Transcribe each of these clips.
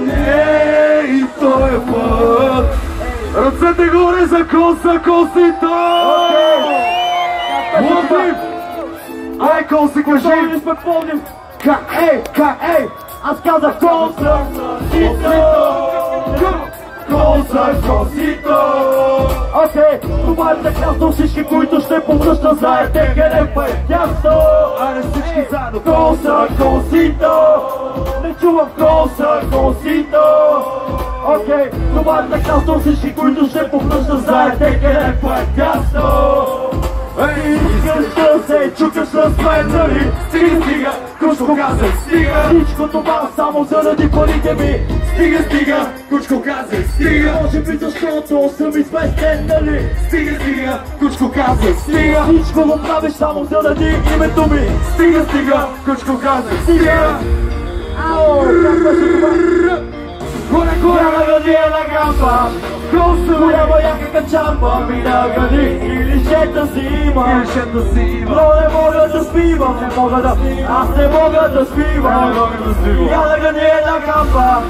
Не, и той е път. Ръцете горе за Косито! Пловдив! Ай, Коси, кажи! Ей! Аз казах Косито! Окей, това е прекрасно, всички, които ще повръщат, знаете къде е тясно. Айде всички заедно! Косито! Не чувам Косито! Окей, това е прекрасно, всички, които ще повръщат, знаете къде е тясно. Искаш да се чукаш с мен, нали? Стига, кучко казах, стига. Всичко това само заради парите ми. Стига, кучко казах, стига. Може би защото съм известен, нали? Стига, кучко казах, стига. Всичко го правиш само заради името ми. Стига, кучко казах, стига. Ау, как беше това? Горе на градина гамба, голяма яка качамба, ми на гради или шета си има. Но не мога да спивам, аз не мога да спивам. Я на градина гамба,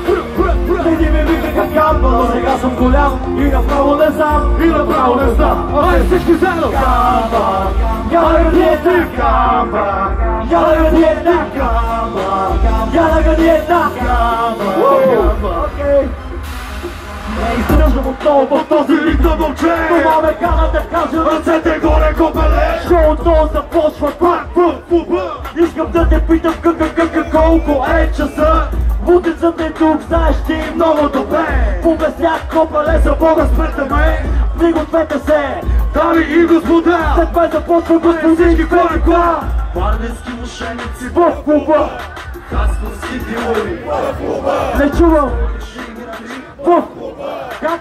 преди ми викаха гамба, но сега съм голям и направо не знам. Айде всички заедно! Гамба, я на градина гамба, я на градина гамба, я на градина гамба. Окей. Издръжвам отново в този Ликта мълче! Това ме кара да кажа Ръцете горе, копеле! Шоуто започва пак. Искам да те питам колко е часа. Мутицът е тук, знаеш ти много добре. Побесняк копеле за Бога спрете ме. Пригответе се, Дами и господа! след мен започва господин Петка. Варненски мошеници В клуба, Хасковски дилъри не чувам. Как?